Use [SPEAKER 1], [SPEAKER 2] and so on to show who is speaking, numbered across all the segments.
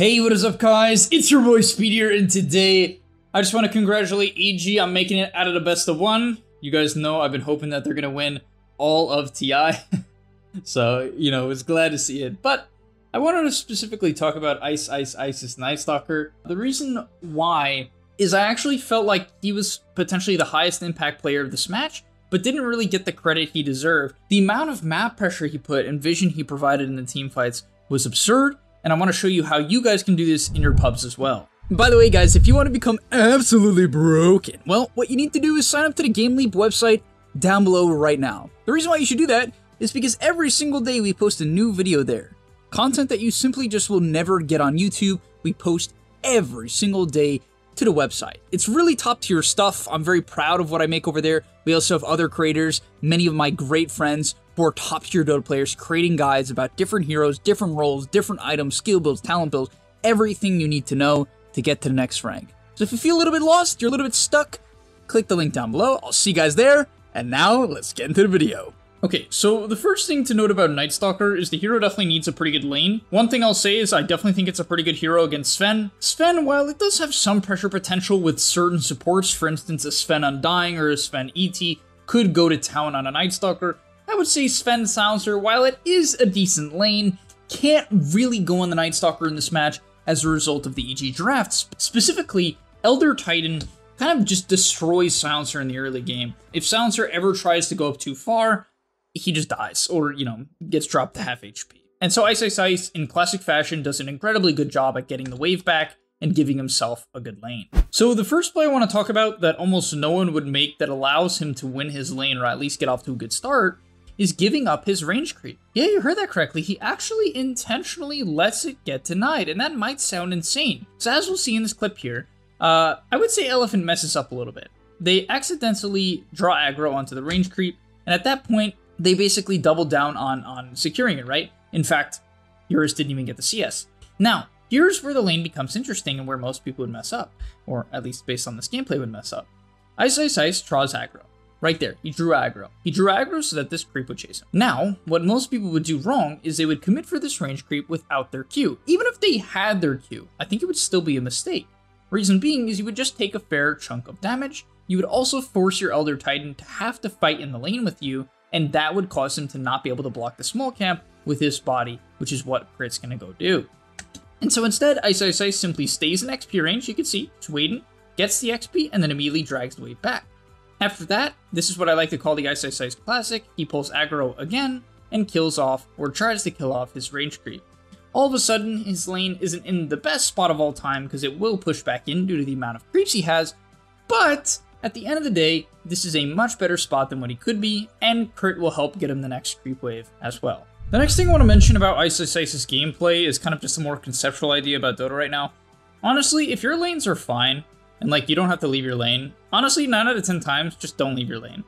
[SPEAKER 1] Hey, what is up, guys? It's your boy Speed here, and today I just want to congratulate EG on making it out of the best of one. You guys know I've been hoping that they're gonna win all of TI, so I was glad to see it. But I wanted to specifically talk about ICEICEICE's Night Stalker. The reason why is I actually felt like he was potentially the highest impact player of this match, but didn't really get the credit he deserved. The amount of map pressure he put and vision he provided in the team fights was absurd. And I want to show you how you guys can do this in your pubs as well. By the way, guys, if you want to become absolutely broken, well, what you need to do is sign up to the GameLeap website down below right now. The reason why you should do that is because every single day we post a new video there. Content that you simply just will never get on YouTube, we post every single day to the website. It's really top tier stuff. I'm very proud of what I make over there. We also have other creators, many of my great friends who are top tier Dota players, creating guides about different heroes, different roles, different items, skill builds, talent builds, everything you need to know to get to the next rank. So if you feel a little bit lost, you're a little bit stuck, click the link down below. I'll see you guys there. And now let's get into the video. Okay, so the first thing to note about Night Stalker is the hero definitely needs a pretty good lane. One thing I'll say is I definitely think it's a pretty good hero against Sven. Sven, while it does have some pressure potential with certain supports, for instance a Sven Undying or a Sven ET could go to town on a Night Stalker, I would say Sven Silencer, while it is a decent lane, can't really go on the Night Stalker in this match as a result of the EG drafts. Specifically, Elder Titan kind of just destroys Silencer in the early game. If Silencer ever tries to go up too far, he just dies, or, gets dropped to half HP. And so ICEICEICE, in classic fashion, does an incredibly good job at getting the wave back and giving himself a good lane. So the first play I want to talk about that almost no one would make that allows him to win his lane, or at least get off to a good start, is giving up his range creep. Yeah, you heard that correctly. He actually intentionally lets it get denied, and that might sound insane. So as we'll see in this clip here, I would say Elephant messes up a little bit. They accidentally draw aggro onto the range creep, and at that point, they basically doubled down on securing it, right? In fact, yours didn't even get the CS. Now, here's where the lane becomes interesting and where most people would mess up, or at least based on this gameplay would mess up. ICEICEICE draws aggro. Right there, he drew aggro. He drew aggro so that this creep would chase him. Now, what most people would do wrong is they would commit for this range creep without their Q. Even if they had their Q, I think it would still be a mistake. Reason being is you would just take a fair chunk of damage. You would also force your Elder Titan to have to fight in the lane with you, and that would cause him to not be able to block the small camp with his body, which is what Crit's gonna go do. And so instead, ICEICEICE simply stays in XP range, you can see, just waiting, gets the XP, and then immediately drags the wave back. After that, this is what I like to call the ICEICEICE classic. He pulls aggro again, and kills off, or tries to kill off, his range creep. All of a sudden, his lane isn't in the best spot of all time, because it will push back in due to the amount of creeps he has, but at the end of the day, this is a much better spot than what he could be, and Crit will help get him the next creep wave as well. The next thing I want to mention about ICEICEICE's gameplay is kind of just a more conceptual idea about Dota right now. Honestly, if your lanes are fine, and you don't have to leave your lane, honestly, 9 out of 10 times, just don't leave your lane.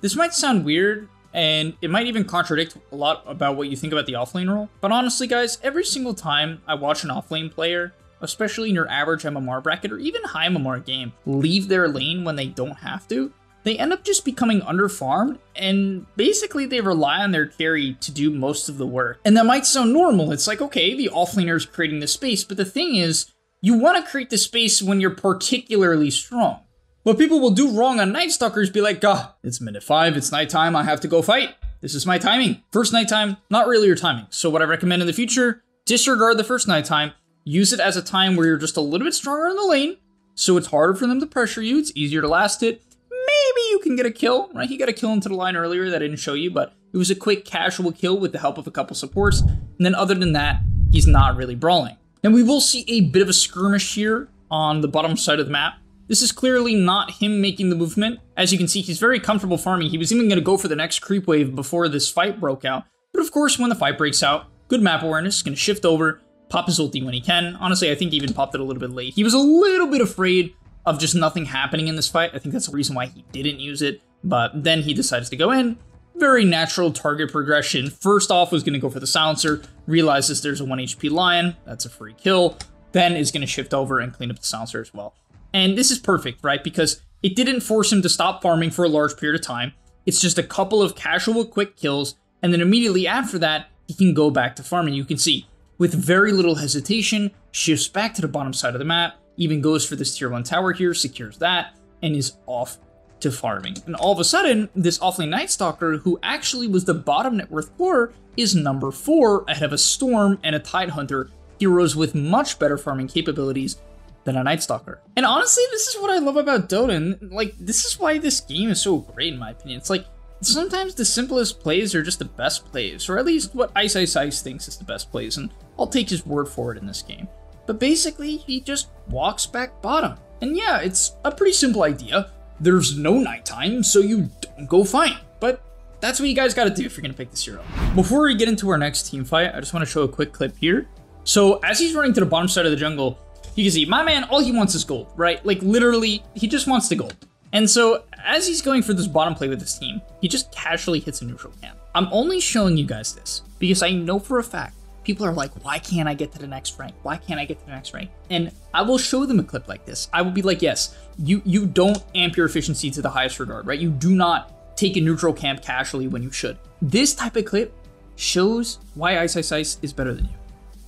[SPEAKER 1] This might sound weird, and it might even contradict a lot about what you think about the offlane role, but honestly, guys, every single time I watch an offlane player, especially in your average MMR bracket or even high MMR game, leave their lane when they don't have to, they end up just becoming underfarmed, and basically they rely on their carry to do most of the work. And that might sound normal. It's like, okay, the offlaner is creating the space, but the thing is, you want to create the space when you're particularly strong. What people will do wrong on Night Stalkers be like, it's minute 5, it's nighttime, I have to go fight. This is my timing. First nighttime, not really your timing. So what I recommend in the future, disregard the first nighttime. Use it as a time where you're just a little bit stronger in the lane, so it's harder for them to pressure you, it's easier to last it. Maybe you can get a kill, right? He got a kill into the line earlier that I didn't show you, but it was a quick casual kill with the help of a couple supports, and then other than that, he's not really brawling. And we will see a bit of a skirmish here on the bottom side of the map. This is clearly not him making the movement. As you can see, he's very comfortable farming. He was even going to go for the next creep wave before this fight broke out. But of course, when the fight breaks out, good map awareness, going to shift over, pop his ulti when he can. Honestly, I think he even popped it a little bit late. He was a little bit afraid of just nothing happening in this fight. I think that's the reason why he didn't use it. But then he decides to go in. Very natural target progression. First off was going to go for the silencer. Realizes there's a 1 HP lion. That's a free kill. Then is going to shift over and clean up the silencer as well. And this is perfect, right? Because it didn't force him to stop farming for a large period of time. It's just a couple of casual quick kills. And then immediately after that, he can go back to farming. You can see with very little hesitation, shifts back to the bottom side of the map, even goes for this tier 1 tower here, secures that, and is off to farming. And all of a sudden, this offlane Night Stalker, who actually was the bottom net worth core, is number 4 ahead of a Storm and a Tidehunter, heroes with much better farming capabilities than a Night Stalker. And honestly, this is what I love about Dota, and like, this is why this game is so great in my opinion. It's like, sometimes the simplest plays are just the best plays, or at least what ICEICEICE thinks is the best plays, and I'll take his word for it in this game. But basically, he just walks back bottom. And yeah, it's a pretty simple idea. There's no nighttime, so you don't go fight. But that's what you guys gotta do if you're gonna pick this hero. Before we get into our next team fight, I just wanna show a quick clip here. So as he's running to the bottom side of the jungle, you can see my man, all he wants is gold, right? Like literally, he just wants the gold. And so as he's going for this bottom play with his team, he just casually hits a neutral camp. I'm only showing you guys this because I know for a fact people are like, why can't I get to the next rank? Why can't I get to the next rank? And I will show them a clip like this. I will be like, yes, you don't amp your efficiency to the highest regard, right? You do not take a neutral camp casually when you should. This type of clip shows why ICEICEICE is better than you.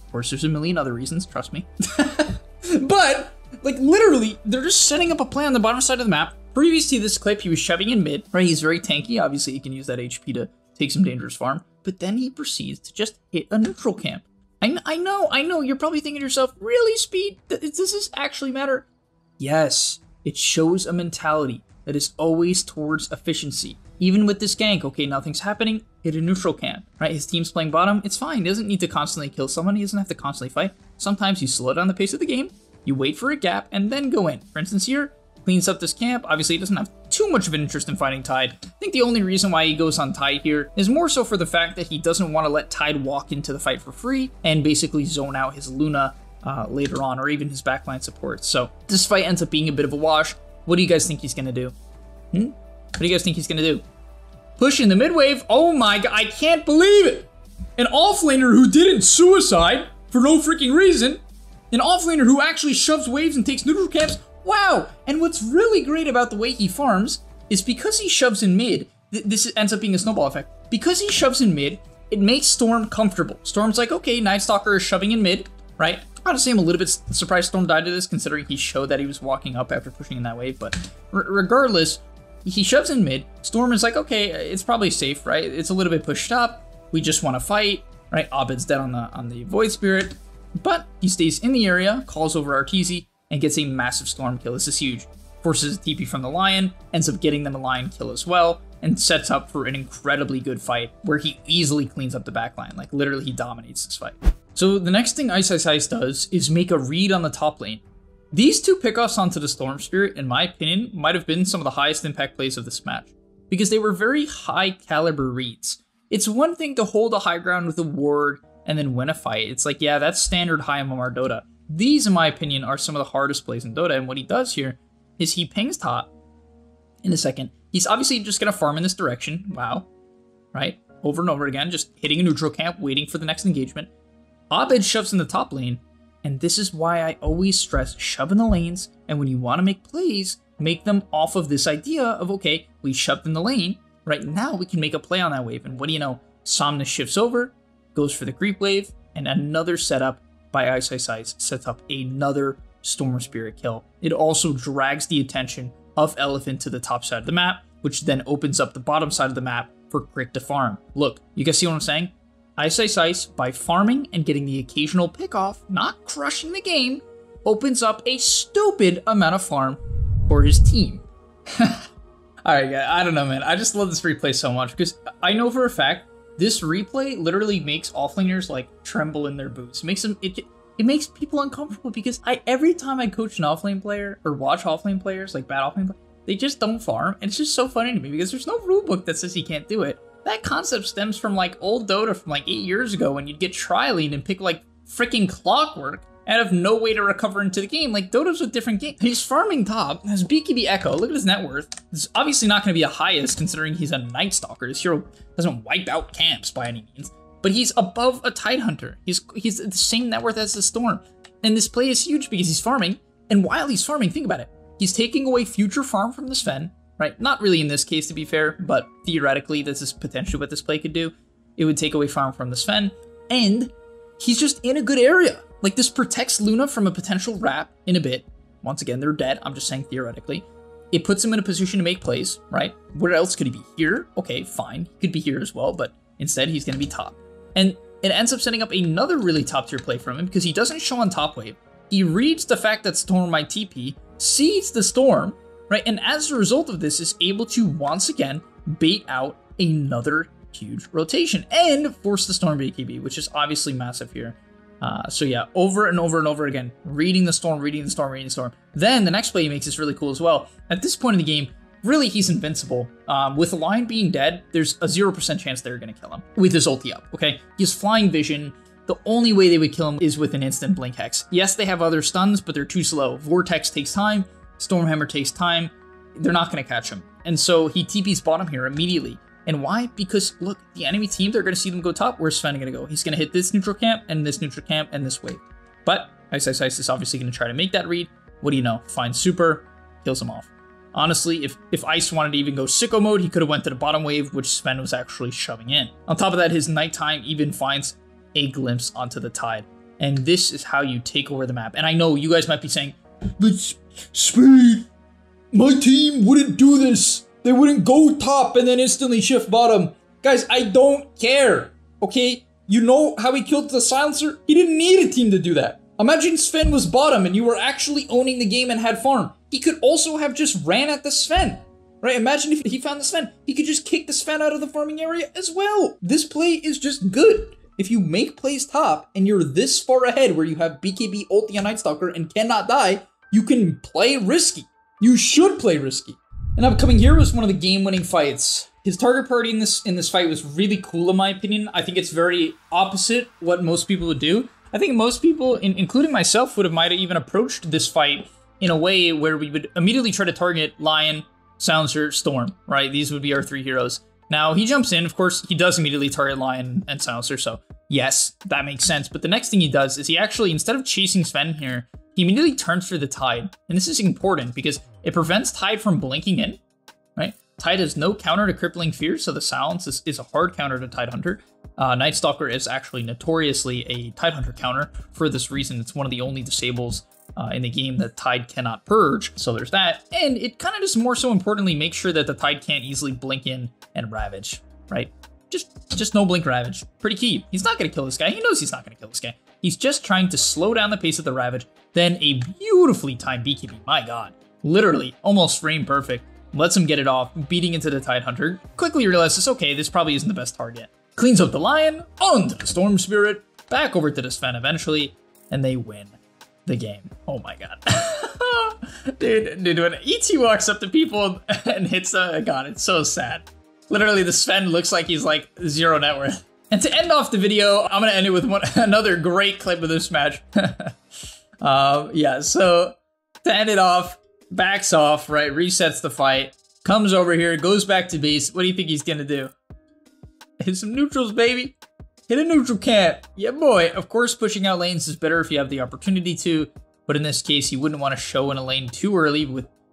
[SPEAKER 1] Of course, there's a million other reasons, trust me. But like literally, they're just setting up a play on the bottom side of the map. Previous to this clip, he was shoving in mid, right? He's very tanky. Obviously, he can use that HP to take some dangerous farm. But then he proceeds to just hit a neutral camp. I know. You're probably thinking to yourself, really, Speed? Does this actually matter? Yes, it shows a mentality that is always towards efficiency. Even with this gank, okay, nothing's happening, hit a neutral camp, right? His team's playing bottom, it's fine. He doesn't need to constantly kill someone. He doesn't have to constantly fight. Sometimes you slow down the pace of the game, you wait for a gap, and then go in. For instance here, cleans up this camp. Obviously, he doesn't have too much of an interest in fighting Tide. I think the only reason why he goes on Tide here is more so for the fact that he doesn't want to let Tide walk into the fight for free and basically zone out his Luna later on, or even his backline support. So this fight ends up being a bit of a wash. What do you guys think he's going to do? What do you guys think he's going to do? Push in the mid wave. Oh my god, I can't believe it! An offlaner who didn't suicide for no freaking reason. An offlaner who actually shoves waves and takes neutral camps. Wow! And what's really great about the way he farms is because he shoves in mid, this ends up being a snowball effect. Because he shoves in mid, it makes Storm comfortable. Storm's like, okay, Night Stalker is shoving in mid, right? Honestly, I'm a little bit surprised Storm died to this, considering he showed that he was walking up after pushing in that wave, but regardless, he shoves in mid. Storm is like, okay, it's probably safe, right? It's a little bit pushed up. We just want to fight, right? Abed's dead on the Void Spirit, but he stays in the area, calls over Arteezy, and gets a massive Storm kill. This is huge. Forces a TP from the Lion, ends up getting them a Lion kill as well, and sets up for an incredibly good fight where he easily cleans up the backline. Like, literally, he dominates this fight. So the next thing ICEICEICE does is make a read on the top lane. These two pickoffs onto the Storm Spirit, in my opinion, might have been some of the highest impact plays of this match, because they were very high caliber reads. It's one thing to hold a high ground with a ward and then win a fight. It's like, yeah, that's standard high MMR Dota. These, in my opinion, are some of the hardest plays in Dota, and what he does here is he pings top in a second. He's obviously just going to farm in this direction. Wow. Right? Over and over again, just hitting a neutral camp, waiting for the next engagement. Abed shoves in the top lane, and this is why I always stress shove in the lanes, and when you want to make plays, make them off of this idea of, okay, we shoved in the lane, right now we can make a play on that wave, and what do you know? Somnus shifts over, goes for the creep wave, and another setup by ICEICEICE sets up another Storm Spirit kill. It also drags the attention of Elephant to the top side of the map, which then opens up the bottom side of the map for Crick to farm. Look, you guys see what I'm saying? ICEICEICE, by farming and getting the occasional pickoff, not crushing the game, opens up a stupid amount of farm for his team. Alright guys, I don't know man, I just love this replay so much because I know for a fact this replay literally makes offlaners like tremble in their boots. It makes them, it makes people uncomfortable because every time I coach an offlane player or watch offlane players, like bad offlane players, they just don't farm, and it's just so funny to me because there's no rulebook that says you can't do it. That concept stems from like old Dota from like 8 years ago when you'd get trialing and pick like freaking Clockwork and have no way to recover into the game. Like Dota's a different game. He's farming top, has BKB Echo, look at his net worth. It's obviously not gonna be a highest considering he's a Night Stalker. This hero doesn't wipe out camps by any means, but he's above a Tidehunter. He's the same net worth as the Storm. And this play is huge because he's farming, and while he's farming, think about it. He's taking away future farm from the Sven, right? Not really in this case to be fair, but theoretically this is potentially what this play could do. It would take away farm from the Sven, and he's just in a good area. Like, this protects Luna from a potential wrap in a bit. Once again, they're dead. I'm just saying theoretically. It puts him in a position to make plays, right? Where else could he be? Here? Okay, fine. He could be here as well, but instead he's going to be top. And it ends up setting up another really top tier play from him because he doesn't show on top wave. He reads the fact that Storm might TP, sees the Storm, right? And as a result of this, is able to once again bait out another huge rotation and force the Storm BKB, which is obviously massive here. So yeah, over and over and over again, reading the Storm, reading the Storm, reading the Storm. Then the next play he makes is really cool as well. At this point in the game, really he's invincible. With the Lion being dead, there's a 0% chance they're going to kill him with his ulti up, okay? He has flying vision. The only way they would kill him is with an instant blink hex. Yes, they have other stuns, but they're too slow. Vortex takes time. Stormhammer takes time. They're not going to catch him. And so he TP's bottom here immediately. And why? Because, look, the enemy team, they're going to see them go top. Where's Sven going to go? He's going to hit this neutral camp and this neutral camp and this wave. But ICEICEICE is obviously going to try to make that read. What do you know? Finds super, kills him off. Honestly, if Ice wanted to even go sicko mode, he could have went to the bottom wave, which Sven was actually shoving in. On top of that, his nighttime even finds a glimpse onto the tide. And this is how you take over the map. And I know you guys might be saying, but Speed, my team wouldn't do this. They wouldn't go top and then instantly shift bottom. Guys, I don't care, okay? You know how he killed the silencer? He didn't need a team to do that. Imagine Sven was bottom and you were actually owning the game and had farm. He could also have just ran at the Sven, right? Imagine if he found the Sven. He could just kick the Sven out of the farming area as well. This play is just good. If you make plays top and you're this far ahead where you have BKB, ulti, and Night Stalker and cannot die, you can play risky. You should play risky. And upcoming here was one of the game-winning fights. His target priority in this fight was really cool in my opinion. I think it's very opposite what most people would do. I think most people, including myself, might have even approached this fight in a way where we would immediately try to target Lion, Silencer, Storm, right? These would be our three heroes. Now, he jumps in, of course, he does immediately target Lion and Silencer, so yes, that makes sense. But the next thing he does is he actually, instead of chasing Sven here, he immediately turns for the Tide. And this is important because it prevents Tide from blinking in, right? Tide has no counter to Crippling Fear, so the silence is a hard counter to Tidehunter. Night Stalker is actually notoriously a Tidehunter counter. For this reason, it's one of the only disables in the game that Tide cannot purge, so there's that. And it kind of just more so importantly makes sure that the Tide can't easily blink in and Ravage, right? Just no blink Ravage. Pretty key. He's not going to kill this guy. He knows he's not going to kill this guy. He's just trying to slow down the pace of the Ravage. Then a beautifully timed BKB. My god. Literally, almost frame perfect. Lets him get it off, beating into the Tidehunter. Quickly realizes, okay, this probably isn't the best target. Cleans up the Lion, onto the Storm Spirit, back over to the Sven eventually, and they win the game. Oh my god. dude, when ET walks up to people and hits god, it's so sad. Literally, the Sven looks like he's like 0 net worth. And to end off the video, I'm gonna end it with another great clip of this match. Yeah, so to end it off, backs off, right, resets the fight, comes over here, goes back to base. What do you think he's gonna do? Hit some neutrals, baby. Hit a neutral camp. Yeah, boy. Of course, pushing out lanes is better if you have the opportunity to, but in this case, you wouldn't want to show in a lane too early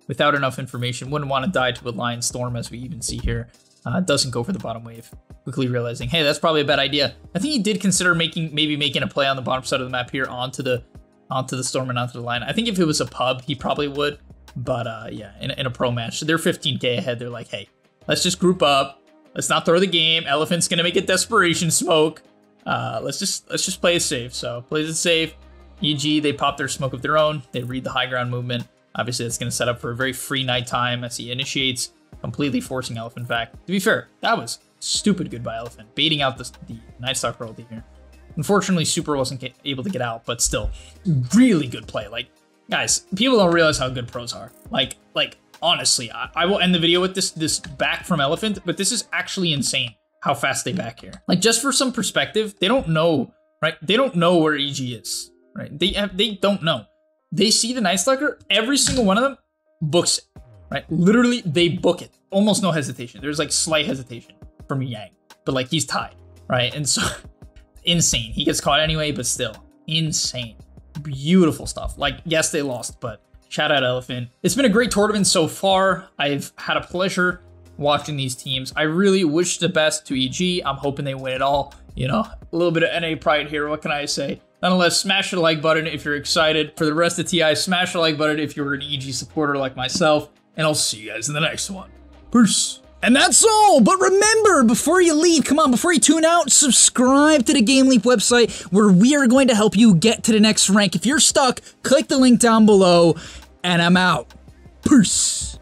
[SPEAKER 1] without enough information. Wouldn't want to die to a Lion Storm, as we even see here. Doesn't go for the bottom wave. Quickly realizing, hey, that's probably a bad idea. I think he did consider maybe making a play on the bottom side of the map here onto the Storm and onto the Lion. I think if it was a pub, he probably would. But yeah, in a pro match, they're 15k ahead. They're like, hey, let's just group up. Let's not throw the game. Elephant's gonna make a desperation smoke. Let's just play it safe. So plays it safe. EG, they pop their smoke of their own. They read the high ground movement. Obviously, that's gonna set up for a very free nighttime as he initiates, completely forcing Elephant back. To be fair, that was stupid good by Elephant, baiting out the Night Stalker ulti here. Unfortunately, Super wasn't able to get out, but still, really good play. Like, guys, people don't realize how good pros are. Like honestly, I will end the video with this back from Elephant, but this is actually insane how fast they back here. Like, just for some perspective, they don't know, right? They don't know where EG is, right? They don't know. They see the Night Stalker, every single one of them books it, right? Literally, they book it. Almost no hesitation. There's like slight hesitation from Yang, but like he's tied, right? And so, insane. He gets caught anyway, but still, insane. Beautiful stuff. Like, yes, they lost, but shout out Elephant. It's been a great tournament so far. I've had a pleasure watching these teams. I really wish the best to EG. I'm hoping they win it all. You know, a little bit of NA pride here. What can I say? Nonetheless, smash the like button if you're excited for the rest of TI. Smash the like button if you're an EG supporter like myself. And I'll see you guys in the next one. Peace.
[SPEAKER 2] And that's all, but remember, before you leave, come on, before you tune out, subscribe to the GameLeap website where we are going to help you get to the next rank. If you're stuck, click the link down below, and I'm out. Peace.